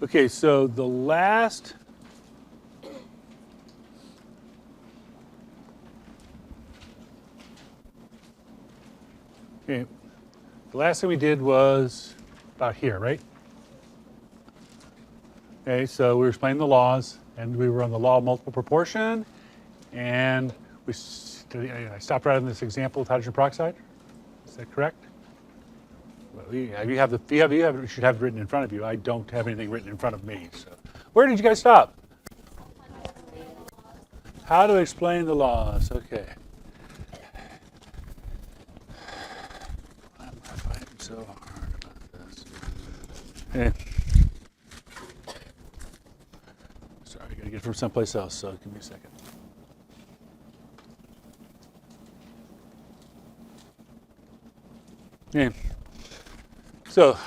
Okay, so the last thing we did was about here, right? Okay, so we were explaining the laws, and we were on the law of multiple proportion, and I stopped right on this example of hydrogen peroxide. Is that correct? Well, you should have it written in front of you. I don't have anything written in front of me. So, where did you guys stop? How to explain the laws. Okay. Why am I fighting so hard about this? Okay. Sorry, I got to get it from someplace else. So give me a second. Okay. So, I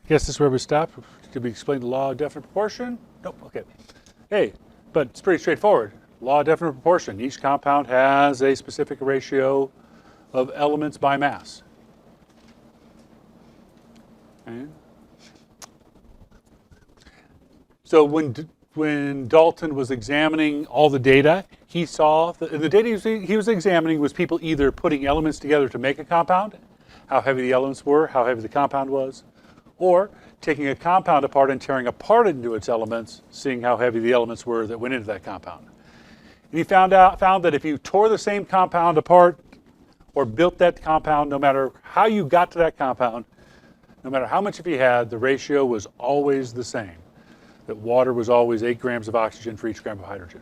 guess this is where we stop. Did we explain the law of definite proportion? Nope. Okay. Hey, but it's pretty straightforward. Law of definite proportion. Each compound has a specific ratio of elements by mass. Okay. So when Dalton was examining all the data, he saw the data he was examining was people either putting elements together to make a compound, how heavy the elements were, how heavy the compound was, or taking a compound apart and tearing apart into its elements, seeing how heavy the elements were that went into that compound. And he found that if you tore the same compound apart or built that compound, no matter how you got to that compound, no matter how much of you had, the ratio was always the same. That water was always 8 grams of oxygen for each gram of hydrogen.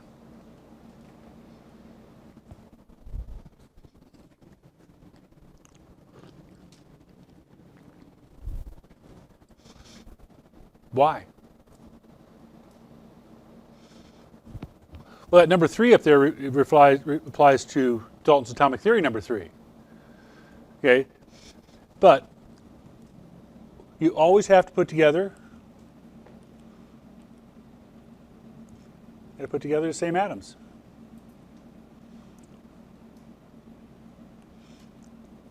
Why? Well, that number 3 up there applies to Dalton's atomic theory number 3. Okay, but you always have to put together the same atoms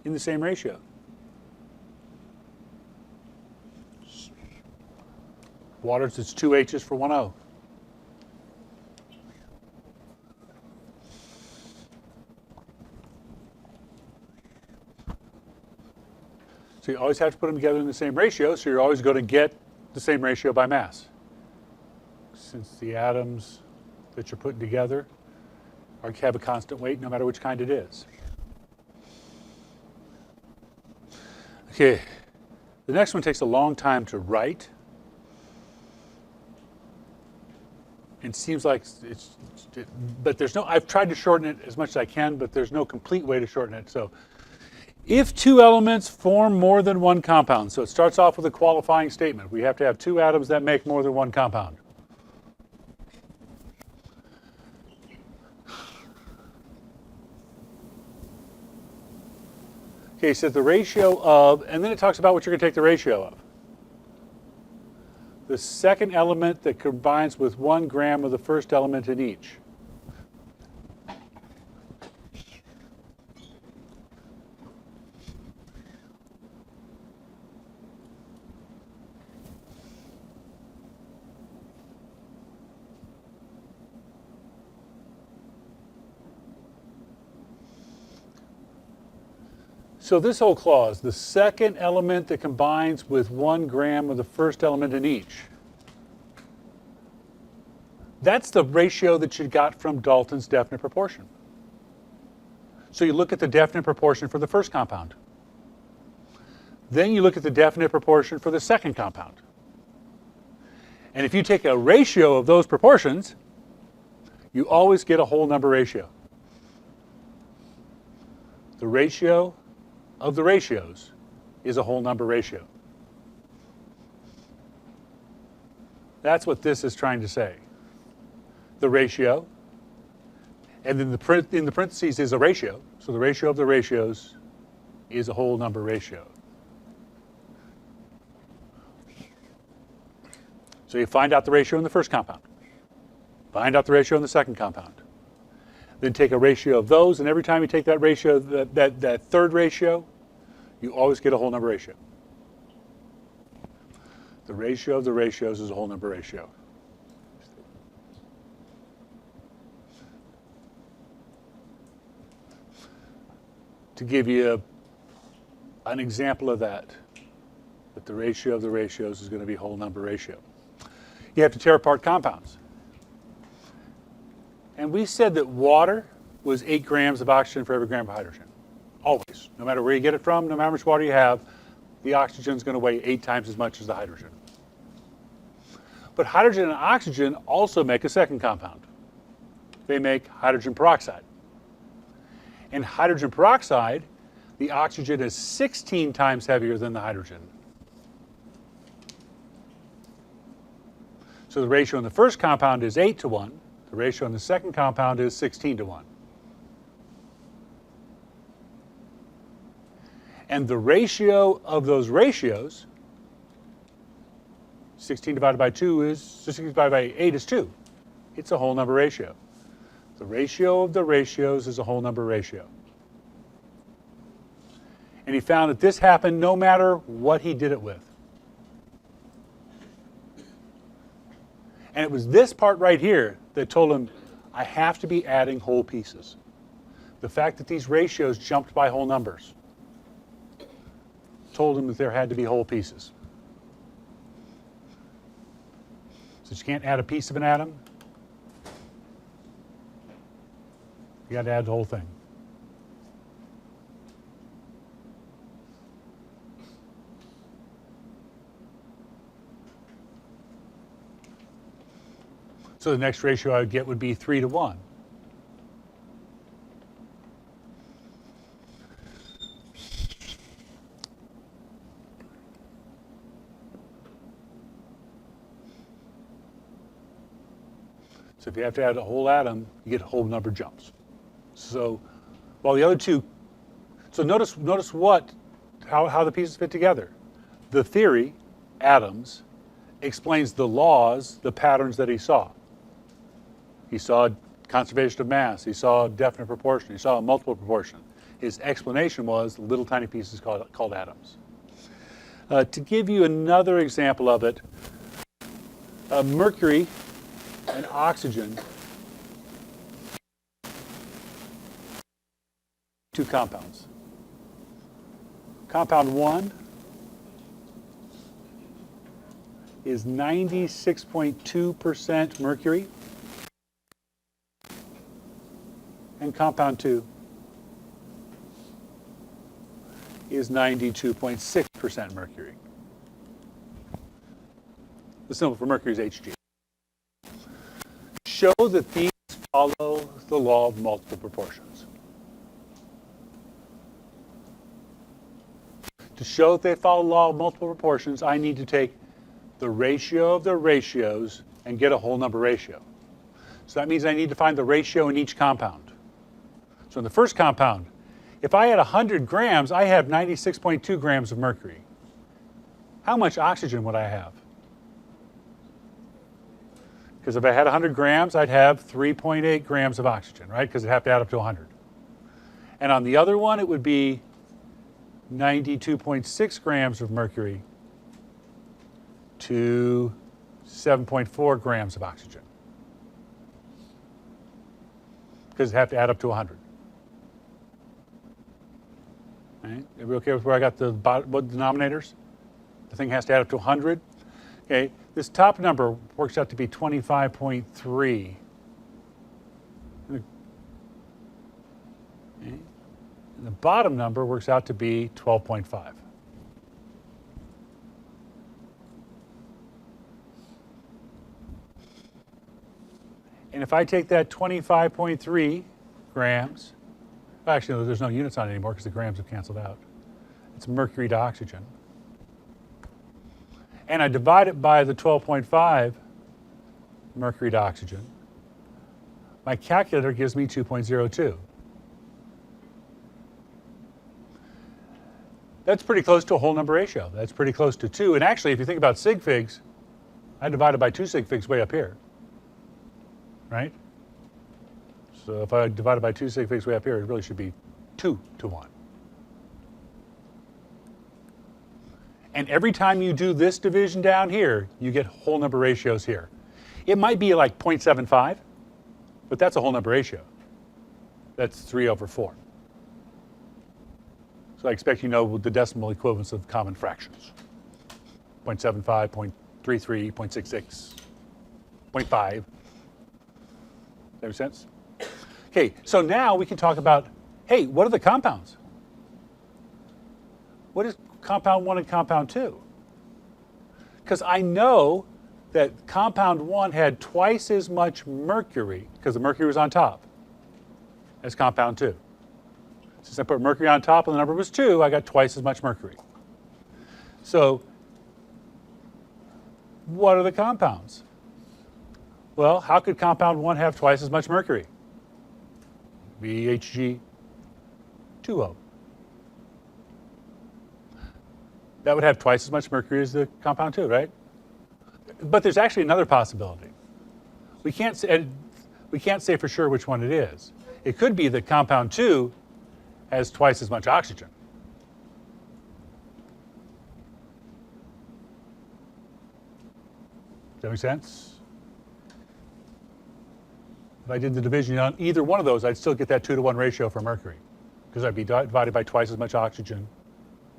in the same ratio. Water's it's 2 H's for 1 O. So you always have to put them together in the same ratio, so you're always going to get the same ratio by mass. Since the atoms that you're putting together have a constant weight no matter which kind it is. Okay, the next one takes a long time to write. It seems like but there's no, I've tried to shorten it as much as I can, but there's no complete way to shorten it. So if 2 elements form more than 1 compound, so it starts off with a qualifying statement. We have to have 2 atoms that make more than 1 compound. Okay, so the ratio of, and then it talks about what you're going to take the ratio of. The second element that combines with 1 gram of the first element in each. So this whole clause, the second element that combines with 1 gram of the first element in each. That's the ratio that you got from Dalton's definite proportion. So you look at the definite proportion for the first compound. Then you look at the definite proportion for the second compound. And if you take a ratio of those proportions, you always get a whole number ratio. The ratio of the ratios is a whole number ratio. That's what this is trying to say. The ratio, and then in the parentheses is a ratio. So the ratio of the ratios is a whole number ratio. So you find out the ratio in the first compound. Find out the ratio in the second compound. Then take a ratio of those, and every time you take that ratio, that third ratio, you always get a whole number ratio. The ratio of the ratios is a whole number ratio. To give you an example of that the ratio of the ratios is going to be a whole number ratio. You have to tear apart compounds. And we said that water was 8 grams of oxygen for every gram of hydrogen. Always. No matter where you get it from, no matter how much water you have, the oxygen is going to weigh 8 times as much as the hydrogen. But hydrogen and oxygen also make a second compound. They make hydrogen peroxide. And hydrogen peroxide, the oxygen is 16 times heavier than the hydrogen. So the ratio in the first compound is 8 to 1. The ratio in the second compound is 16 to 1. And the ratio of those ratios, 16 divided by 2 is, 16 divided by 8 is 2. It's a whole number ratio. The ratio of the ratios is a whole number ratio. And he found that this happened no matter what he did it with. And it was this part right here that told him, I have to be adding whole pieces. The fact that these ratios jumped by whole numbers told him that there had to be whole pieces. So you can't add a piece of an atom. You got to add the whole thing. So the next ratio I would get would be 3 to 1. So if you have to add a whole atom, you get whole number jumps. So while the other two, so notice how the pieces fit together. The theory, atoms, explains the laws, the patterns that he saw. He saw conservation of mass. He saw definite proportion. He saw a multiple proportion. His explanation was little tiny pieces called atoms. To give you another example of it, mercury and oxygen, two compounds. Compound 1 is 96.2% mercury. And compound 2 is 92.6% mercury. The symbol for mercury is Hg. Show that these follow the law of multiple proportions. To show that they follow the law of multiple proportions, I need to take the ratio of the ratios and get a whole number ratio. So that means I need to find the ratio in each compound. So in the first compound, if I had 100 grams, I have 96.2 grams of mercury. How much oxygen would I have? Because if I had 100 grams, I'd have 3.8 grams of oxygen, right? Because it'd have to add up to 100. And on the other one, it would be 92.6 grams of mercury to 7.4 grams of oxygen. Because it'd have to add up to 100. Right? Everybody okay with where I got the denominators? The thing has to add up to 100. Okay, this top number works out to be 25.3. Okay. And the bottom number works out to be 12.5. And if I take that 25.3 grams, actually, there's no units on it anymore because the grams have canceled out. It's mercury to oxygen. And I divide it by the 12.5 mercury to oxygen. My calculator gives me 2.02. That's pretty close to a whole number ratio. That's pretty close to 2. And actually, if you think about sig figs, I divided by 2 sig figs way up here. Right? So if I divide it by 2 sig figs way up here, it really should be 2 to 1. And every time you do this division down here, you get whole number ratios here. It might be like 0.75, but that's a whole number ratio. That's 3/4. So I expect you know the decimal equivalents of common fractions. 0.75, 0.33, 0.66, 0.5. Does that make sense? Okay, so now we can talk about, hey, what are the compounds? What is compound 1 and compound 2? Because I know that compound 1 had twice as much mercury, because the mercury was on top, as compound 2. Since I put mercury on top and the number was 2, I got twice as much mercury. So what are the compounds? Well, how could compound 1 have twice as much mercury? BHG2O. That would have twice as much mercury as the compound 2, right? But there's actually another possibility. We can't say for sure which one it is. It could be that compound 2 has twice as much oxygen. Does that make sense? If I did the division on either one of those, I'd still get that 2-to-1 ratio for mercury, because I'd be divided by twice as much oxygen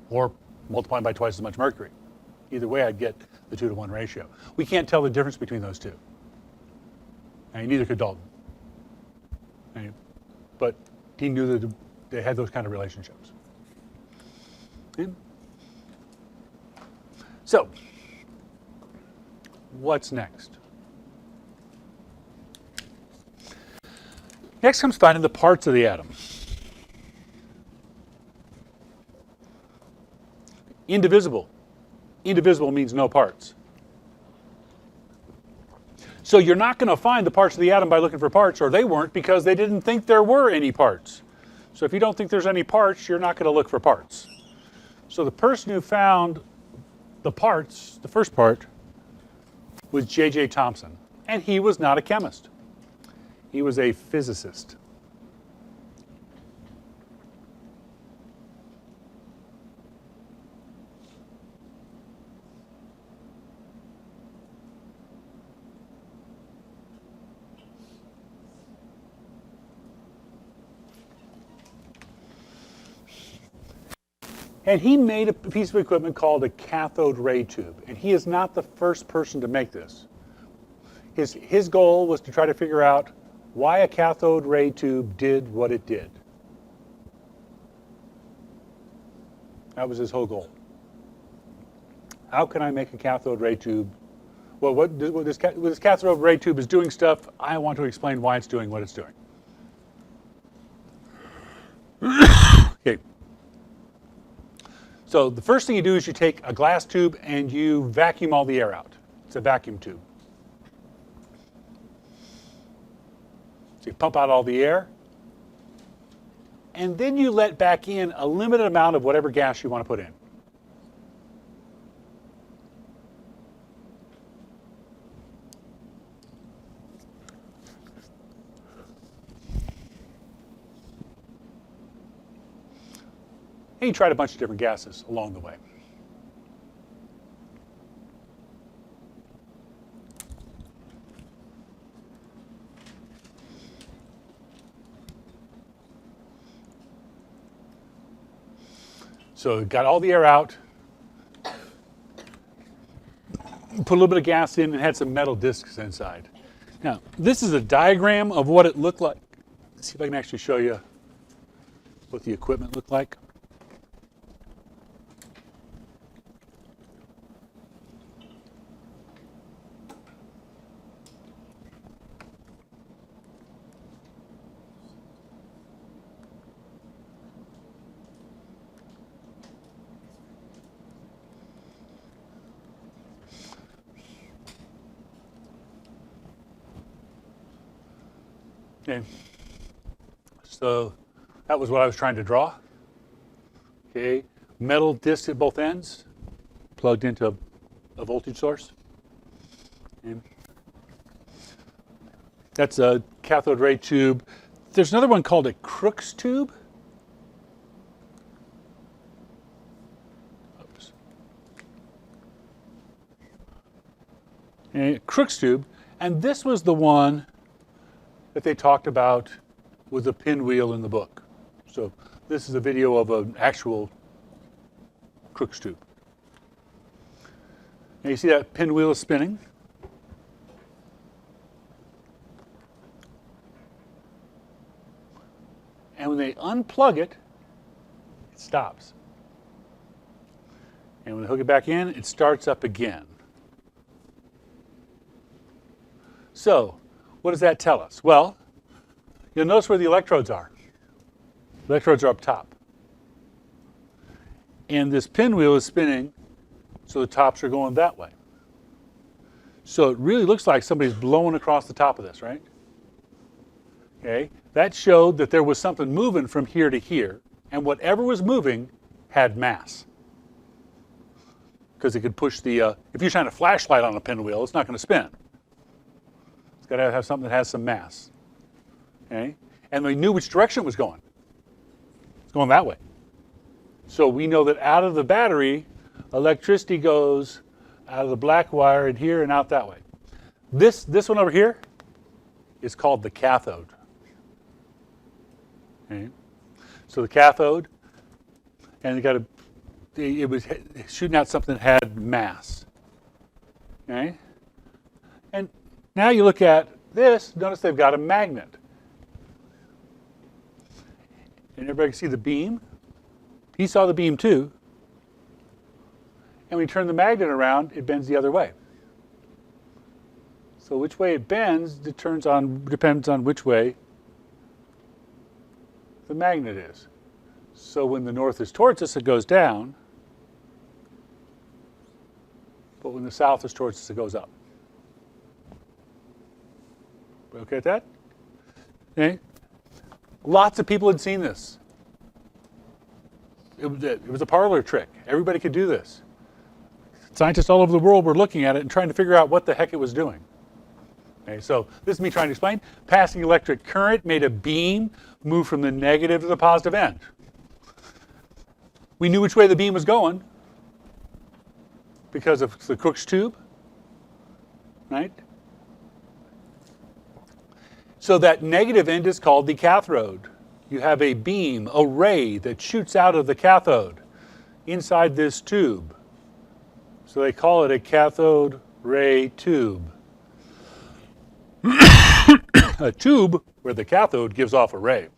or multiplying by twice as much mercury. Either way, I'd get the 2-to-1 ratio. We can't tell the difference between those two. And neither could Dalton. But he knew that they had those kind of relationships. Okay. So, what's next? Next comes finding the parts of the atom. Indivisible. Indivisible means no parts. So you're not going to find the parts of the atom by looking for parts, or they weren't, because they didn't think there were any parts. So if you don't think there's any parts, you're not going to look for parts. So the person who found the parts, the first part, was J.J. Thomson. And he was not a chemist. He was a physicist. And he made a piece of equipment called a cathode ray tube. And he is not the first person to make this. His goal was to try to figure out why a cathode ray tube did what it did. That was his whole goal. How can I make a cathode ray tube? Well, what this cathode ray tube is doing stuff, I want to explain why it's doing what it's doing. Okay. So the first thing you do is you take a glass tube and you vacuum all the air out. It's a vacuum tube. So you pump out all the air, and then you let back in a limited amount of whatever gas you want to put in. And you tried a bunch of different gases along the way. So got all the air out, put a little bit of gas in, and had some metal discs inside. Now, this is a diagram of what it looked like. Let's see if I can actually show you what the equipment looked like. Okay, so that was what I was trying to draw. Okay, metal disc at both ends, plugged into a voltage source. Okay. That's a cathode ray tube. There's another one called a Crookes tube. Oops. a Crookes tube, and this was the one that they talked about with a pinwheel in the book. So this is a video of an actual Crookes tube. And you see that pinwheel is spinning. And when they unplug it, it stops. And when they hook it back in, it starts up again. So, what does that tell us? Well, you'll notice where the electrodes are. The electrodes are up top. And this pinwheel is spinning, so the tops are going that way. So it really looks like somebody's blowing across the top of this, right? Okay, that showed that there was something moving from here to here, and whatever was moving had mass. Because it could push the, if you shine a flashlight on a pinwheel, it's not going to spin. It's got to have something that has some mass. Okay, and we knew which direction it was going. It's going that way. So we know that out of the battery, electricity goes out of the black wire in here and out that way. This one over here is called the cathode. Okay. So the cathode, and it was shooting out something that had mass. Okay. And now you look at this, notice they've got a magnet. And everybody can see the beam. He saw the beam too. And when you turn the magnet around, it bends the other way. So which way it bends depends on which way the magnet is. So when the north is towards us, it goes down. But when the south is towards us, it goes up. We okay with that? Okay. Lots of people had seen this. It was a parlor trick. Everybody could do this. Scientists all over the world were looking at it and trying to figure out what the heck it was doing. Okay, so this is me trying to explain. Passing electric current made a beam move from the negative to the positive end. We knew which way the beam was going because of the Crookes tube, right? So that negative end is called the cathode. You have a beam, a ray that shoots out of the cathode inside this tube. So they call it a cathode ray tube. A tube where the cathode gives off a ray.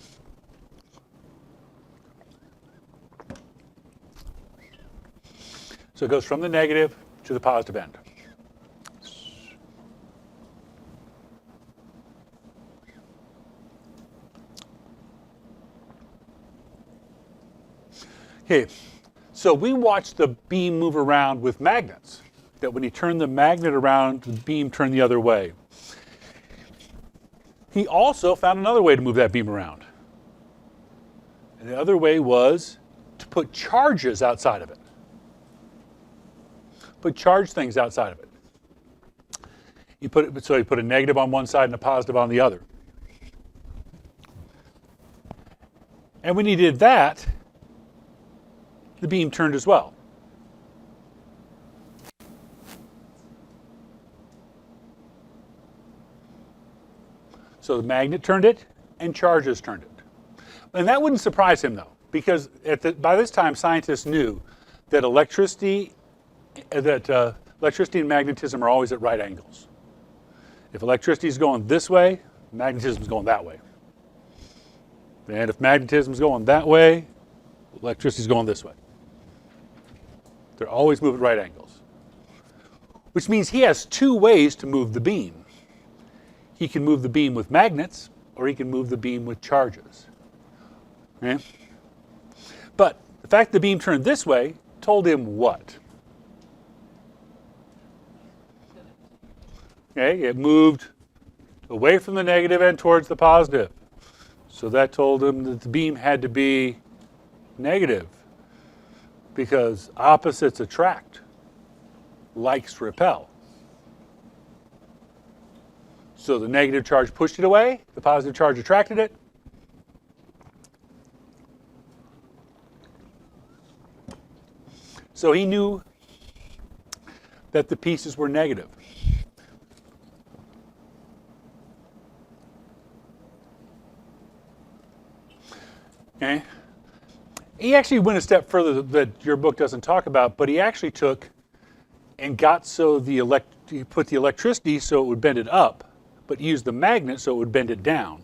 So it goes from the negative to the positive end. Okay, so we watched the beam move around with magnets. That when he turned the magnet around, the beam turned the other way. He also found another way to move that beam around. And the other way was to put charges outside of it. Put charged things outside of it. He put a negative on one side and a positive on the other. And when he did that, the beam turned as well. So the magnet turned it, and charges turned it. And that wouldn't surprise him, though, because by this time, scientists knew that electricity and magnetism are always at right angles. If electricity is going this way, magnetism is going that way. And if magnetism is going that way, electricity is going this way. They're always moving at right angles. Which means he has two ways to move the beam. He can move the beam with magnets, or he can move the beam with charges. Okay? But the fact the beam turned this way told him what? Okay, it moved away from the negative and towards the positive. So that told him that the beam had to be negative, because opposites attract, likes repel. So the negative charge pushed it away, the positive charge attracted it. So he knew that the pieces were negative. he actually went a step further that your book doesn't talk about, but he actually took and got so he put the electricity so it would bend it up, but used the magnet so it would bend it down,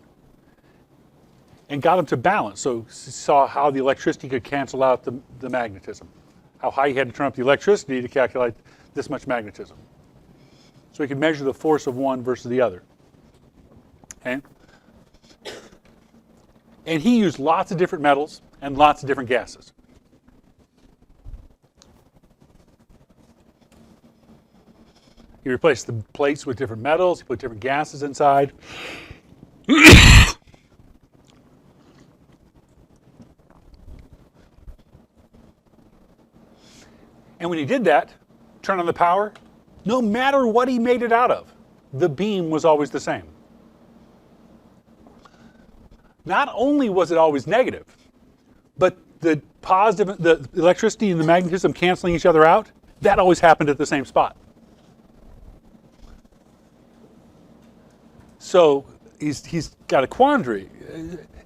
and got them to balance. So saw how the electricity could cancel out the magnetism, how high you had to turn up the electricity to calculate this much magnetism. So he could measure the force of one versus the other. Okay? And he used lots of different metals and lots of different gases. He replaced the plates with different metals, he put different gases inside. And when he did that, turn on the power, no matter what he made it out of, the beam was always the same. Not only was it always negative, but the positive, the electricity and the magnetism canceling each other out, that always happened at the same spot. So he's got a quandary.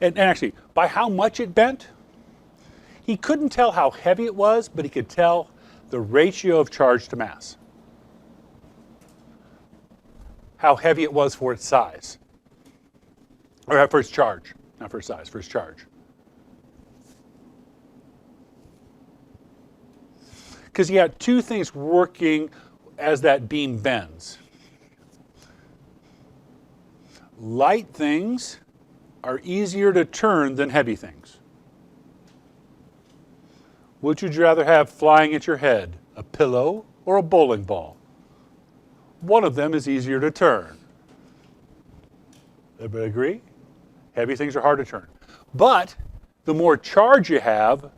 And actually, by how much it bent, he couldn't tell how heavy it was, but he could tell the ratio of charge to mass. How heavy it was for its size. Or for its charge. Not for its size, for its charge. Because you got two things working as that beam bends. Light things are easier to turn than heavy things. Which would you rather have flying at your head, a pillow or a bowling ball? One of them is easier to turn. Everybody agree? Heavy things are hard to turn. But the more charge you have,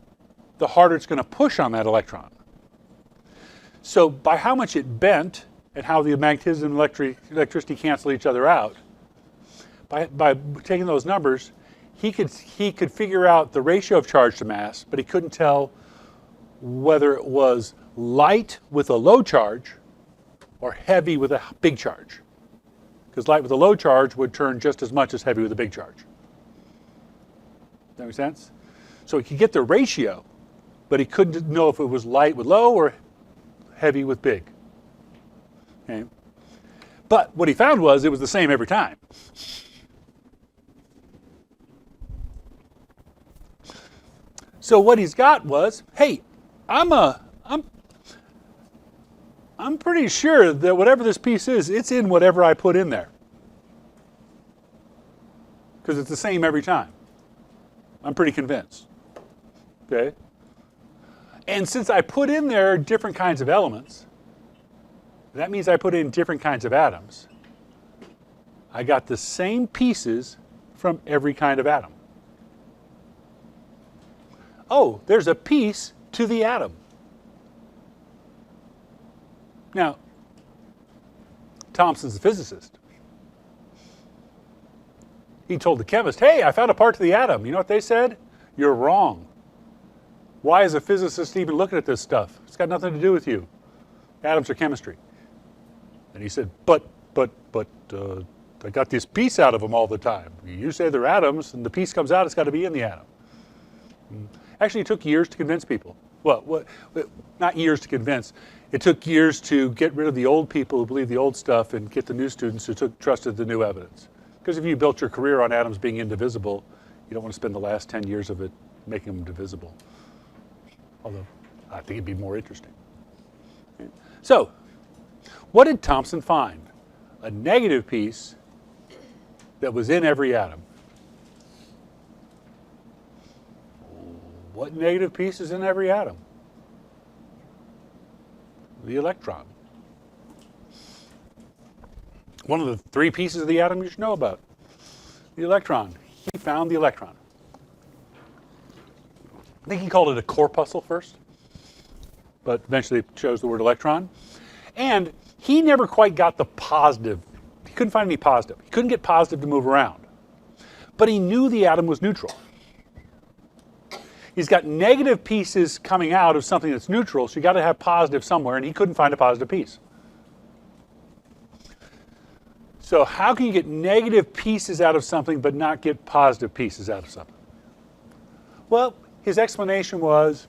the harder it's going to push on that electron. So by how much it bent and how the magnetism and electricity cancel each other out, by taking those numbers, he could figure out the ratio of charge to mass, but he couldn't tell whether it was light with a low charge or heavy with a big charge. Because light with a low charge would turn just as much as heavy with a big charge. Does that make sense? So he could get the ratio, but he couldn't know if it was light with low or heavy with big. Okay? But what he found was it was the same every time. So what he's got was, hey, I'm pretty sure that whatever this piece is, it's in whatever I put in there. Because it's the same every time. I'm pretty convinced. Okay? And since I put in there different kinds of elements, that means I put in different kinds of atoms. I got the same pieces from every kind of atom. Oh, there's a piece to the atom. Now, Thomson's a physicist. He told the chemist, hey, I found a part to the atom. You know what they said? You're wrong. Why is a physicist even looking at this stuff? It's got nothing to do with you. Atoms are chemistry. And he said, but I got this piece out of them all the time. You say they're atoms, and the piece comes out, it's got to be in the atom. Actually, it took years to convince people. Well, not years to convince. It took years to get rid of the old people who believed the old stuff and get the new students who trusted the new evidence. Because if you built your career on atoms being indivisible, you don't want to spend the last 10 years of it making them divisible. Although, I think it'd be more interesting. Okay. So, what did Thomson find? A negative piece that was in every atom. What negative piece is in every atom? The electron. One of the three pieces of the atom you should know about. The electron. He found the electron. I think he called it a corpuscle first, but eventually chose the word electron. And he never quite got the positive. He couldn't find any positive. He couldn't get positive to move around. But he knew the atom was neutral. He's got negative pieces coming out of something that's neutral, so you got to have positive somewhere, and he couldn't find a positive piece. So how can you get negative pieces out of something but not get positive pieces out of something? Well, his explanation was,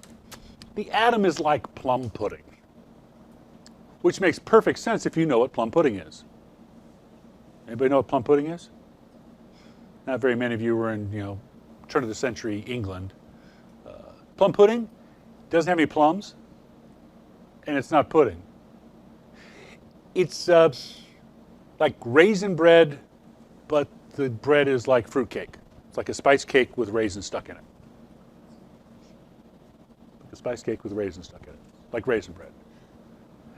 the atom is like plum pudding, which makes perfect sense if you know what plum pudding is. Anybody know what plum pudding is? Not very many of you were in, turn of the century England. Plum pudding doesn't have any plums, and it's not pudding. It's like raisin bread, but the bread is like fruit cake. It's like a spice cake with raisins stuck in it. Like a spice cake with raisins stuck in it, like raisin bread.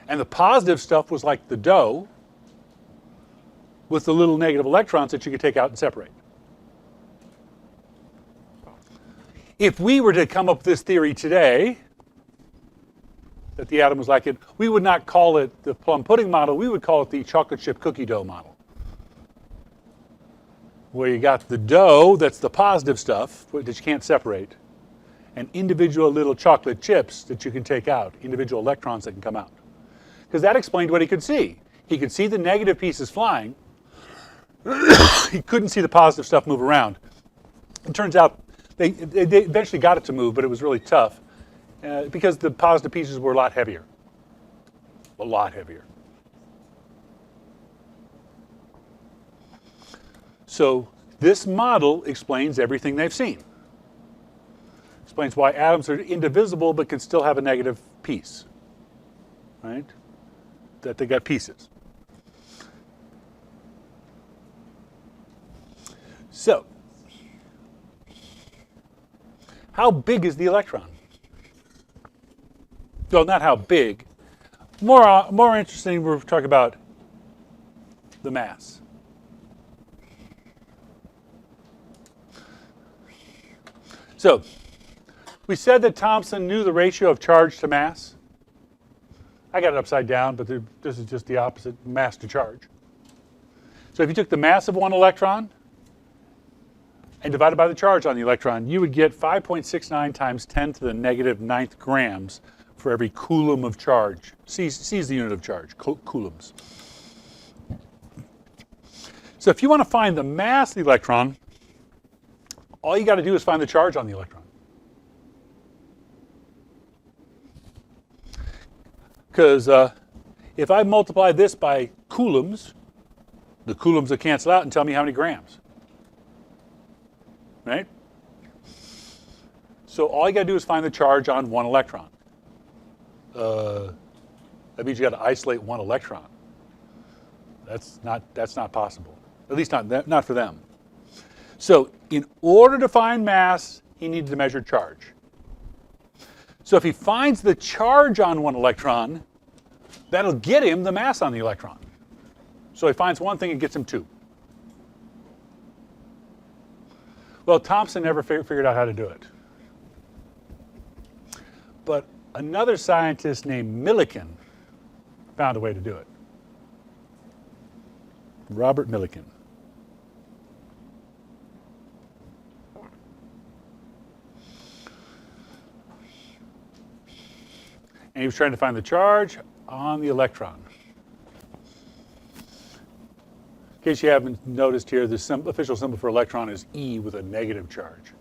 And the positive stuff was like the dough with the little negative electrons that you could take out and separate. If we were to come up with this theory today, that the atom was like it, we would not call it the plum pudding model, we would call it the chocolate chip cookie dough model. Where you got the dough, that's the positive stuff, that you can't separate, and individual little chocolate chips that you can take out, individual electrons that can come out. Because that explained what he could see. He could see the negative pieces flying. He couldn't see the positive stuff move around. It turns out they eventually got it to move, but it was really tough because the positive pieces were a lot heavier. A lot heavier. So this model explains everything they've seen. Explains why atoms are indivisible but can still have a negative piece. Right? That they got pieces. So, how big is the electron? Well, not how big. More interesting, we're talking about the mass. So, we said that Thomson knew the ratio of charge to mass. I got it upside down, but this is just the opposite, mass to charge. So if you took the mass of one electron and divided by the charge on the electron, you would get 5.69 times 10 to the negative 9th grams for every coulomb of charge. C is the unit of charge, coulombs. So if you want to find the mass of the electron, all you got to do is find the charge on the electron. Because if I multiply this by coulombs, the coulombs will cancel out and tell me how many grams. Right? So all you got to do is find the charge on one electron. That means you got to isolate one electron. That's not possible. At least not for them. So in order to find mass, he needed to measure charge. So if he finds the charge on one electron, that'll get him the mass on the electron. So he finds one thing and gets him two. Well, Thomson never figured out how to do it. But another scientist named Millikan found a way to do it. Robert Millikan. And he was trying to find the charge on the electron. In case you haven't noticed here, the official symbol for electron is E with a negative charge.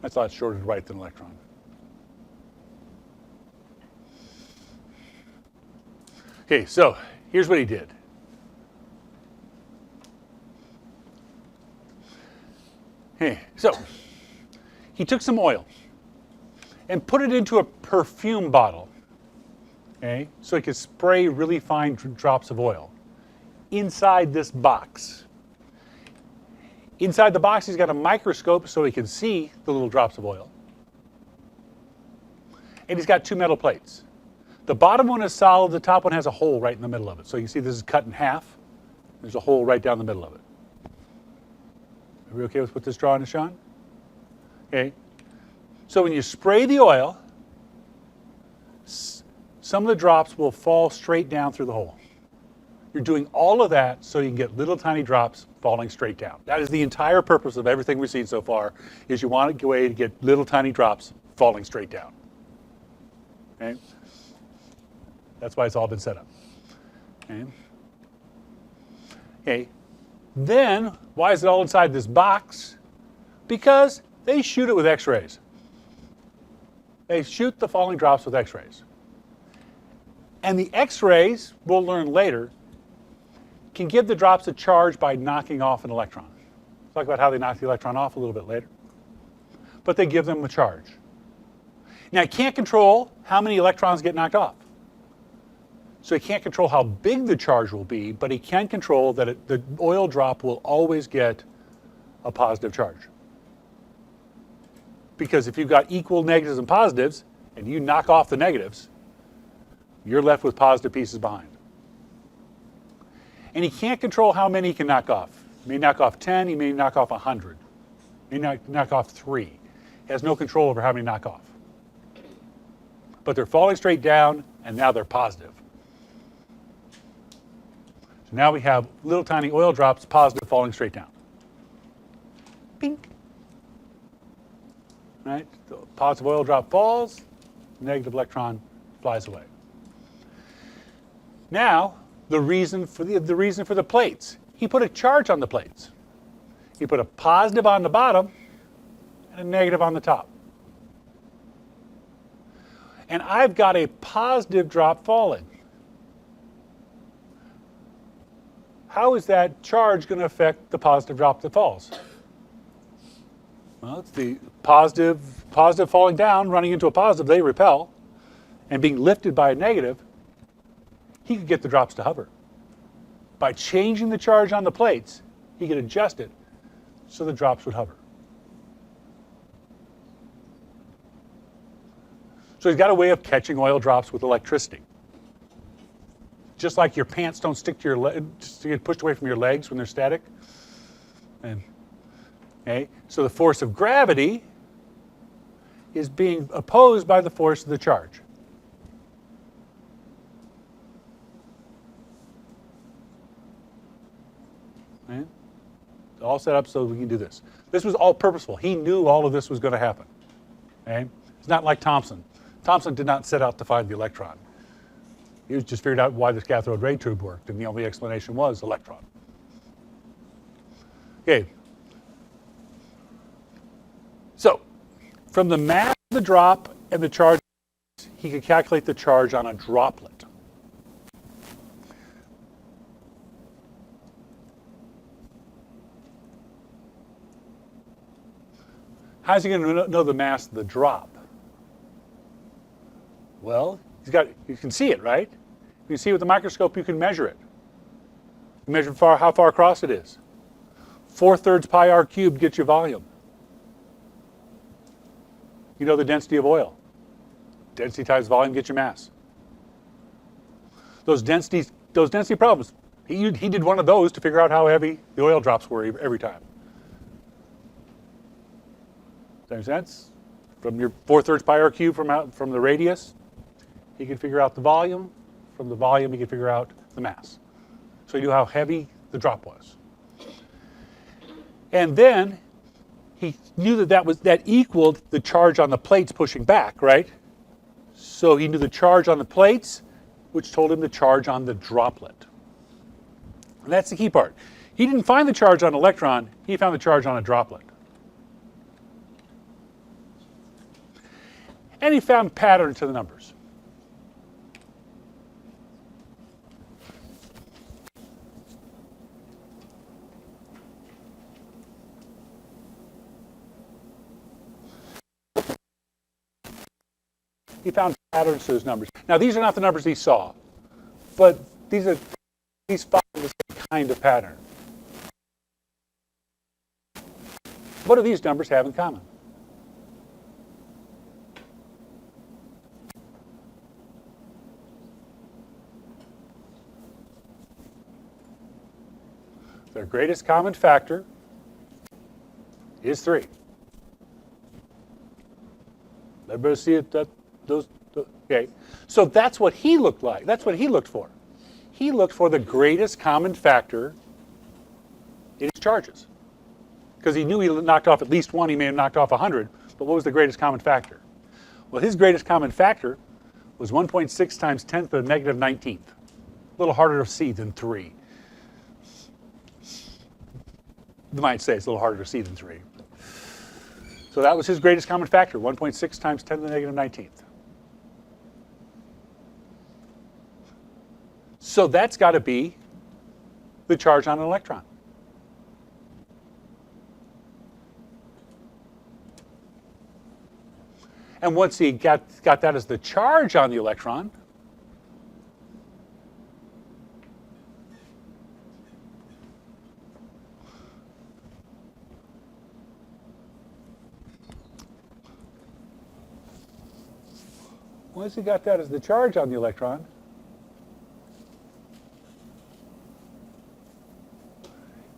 That's a lot shorter to write than electron. Okay, so here's what he did. Okay, so he took some oil and put it into a perfume bottle. Okay, so he could spray really fine drops of oil inside this box. Inside the box, he's got a microscope so he can see the little drops of oil. And he's got two metal plates. The bottom one is solid, the top one has a hole right in the middle of it. So you can see this is cut in half. There's a hole right down the middle of it. Are we okay with what this drawing is showing? Okay. So when you spray the oil, some of the drops will fall straight down through the hole. You're doing all of that so you can get little tiny drops falling straight down. That is the entire purpose of everything we've seen so far, is you want a way to get little tiny drops falling straight down. Okay? That's why it's all been set up. Okay? Okay. Then Why is it all inside this box? Because they shoot it with X-rays. They shoot the falling drops with X-rays. And the X-rays, we'll learn later, can give the drops a charge by knocking off an electron. We'll talk about how they knock the electron off a little bit later. But they give them a charge. Now, he can't control how many electrons get knocked off. So he can't control how big the charge will be, but he can control that the oil drop will always get a positive charge. Because if you've got equal negatives and positives, and you knock off the negatives, you're left with positive pieces behind. And he can't control how many he can knock off. He may knock off 10, he may knock off 100. He may knock off 3. He has no control over how many knock off. But they're falling straight down, and now they're positive. So now we have little tiny oil drops, positive, falling straight down. Pink. Right? The positive oil drop falls, negative electron flies away. Now, the reason for the plates. He put a charge on the plates. He put a positive on the bottom and a negative on the top. And I've got a positive drop falling. How is that charge going to affect the positive drop that falls? Well, it's the positive falling down, running into a positive, they repel, and being lifted by a negative, he could get the drops to hover. By changing the charge on the plates, he could adjust it so the drops would hover. So he's got a way of catching oil drops with electricity. Just like your pants don't stick to your legs, to get pushed away from your legs when they're static. And, okay, so the force of gravity is being opposed by the force of the charge. Okay? It's all set up so we can do this. This was all purposeful. He knew all of this was going to happen. Okay? It's not like Thomson. Thomson did not set out to find the electron. He just figured out why this cathode ray tube worked, and the only explanation was electron. Okay. So, from the mass of the drop and the charge, he could calculate the charge on a droplet. How's he going to know the mass of the drop? Well, you can see it, right? You can see it with the microscope, you can measure it. You measure how far across it is. 4/3 pi r cubed gets you volume. You know the density of oil. Density times volume gets you mass. Those density problems, he did one of those to figure out how heavy the oil drops were every time. Does that make sense? From your 4/3 pi r cubed from the radius, he could figure out the volume. From the volume, he could figure out the mass. So he knew how heavy the drop was. And then he knew that equaled the charge on the plates pushing back, right? So he knew the charge on the plates, which told him the charge on the droplet. And that's the key part. He didn't find the charge on an electron, he found the charge on a droplet. And he found patterns to the numbers. He found patterns to those numbers. Now, these are not the numbers he saw, but he's found the same kind of pattern. What do these numbers have in common? Their greatest common factor is 3. Everybody see it? Okay. So that's what he looked like. That's what he looked for. He looked for the greatest common factor in his charges. Because he knew he knocked off at least one, he may have knocked off 100, but what was the greatest common factor? Well, his greatest common factor was 1.6 times 10 to the negative 19th. A little harder to see than 3. might say it's a little harder to see than 3. So that was his greatest common factor, 1.6 times 10 to the negative 19th. So that's got to be the charge on an electron. And once he got that as the charge on the electron,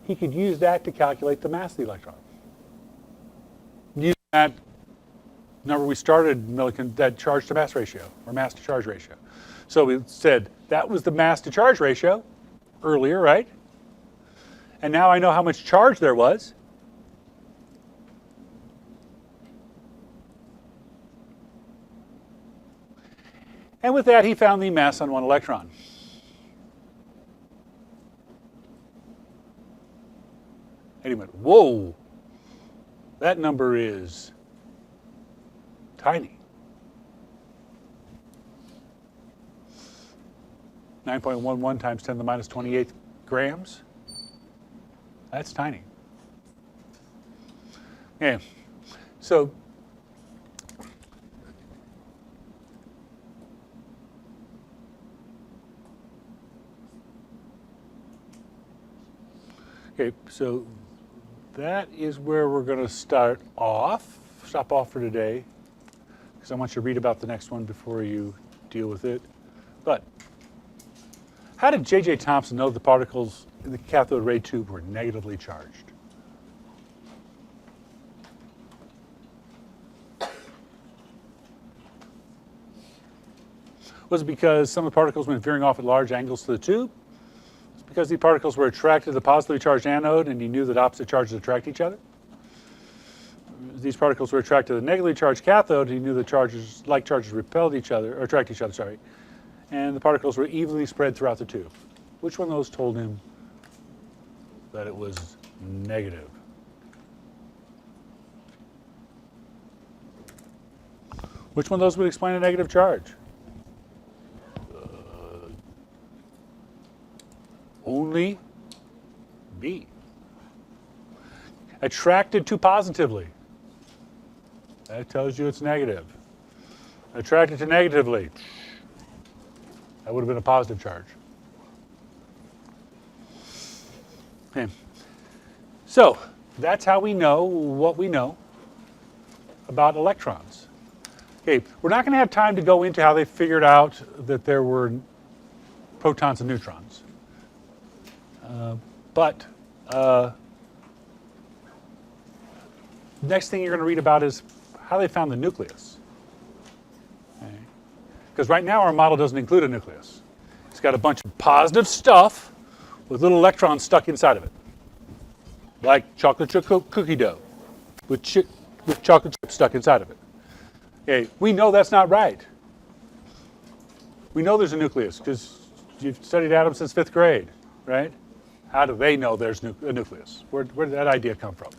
he could use that to calculate the mass of the electron. Using that number we started, Millikan, that charge to mass ratio, or mass to charge ratio. So we said that was the mass to charge ratio earlier, right? And now I know how much charge there was. And with that, he found the mass on one electron. And he went, whoa, that number is tiny. 9.11 times 10 to the minus 28 grams. That's tiny. Yeah. So okay, so that is where we're going to stop off for today, because I want you to read about the next one before you deal with it. But how did J.J. Thomson know the particles in the cathode ray tube were negatively charged? Was it because some of the particles went veering off at large angles to the tube? Because the particles were attracted to the positively charged anode and he knew that opposite charges attract each other? These particles were attracted to the negatively charged cathode and he knew that like charges repelled each other, or attract each other, sorry. And the particles were evenly spread throughout the tube. Which one of those told him that it was negative? Which one of those would explain a negative charge? Only B. Attracted to positively. That tells you it's negative. Attracted to negatively. That would have been a positive charge. Okay. So that's how we know what we know about electrons. Okay, we're not going to have time to go into how they figured out that there were protons and neutrons. But next thing you're going to read about is how they found the nucleus. Because right now our model doesn't include a nucleus. It's got a bunch of positive stuff with little electrons stuck inside of it, like chocolate chip cookie dough with chocolate chips stuck inside of it. Okay, we know that's not right. We know there's a nucleus because you've studied atoms since 5th grade, right? How do they know there's a nucleus? Where did that idea come from?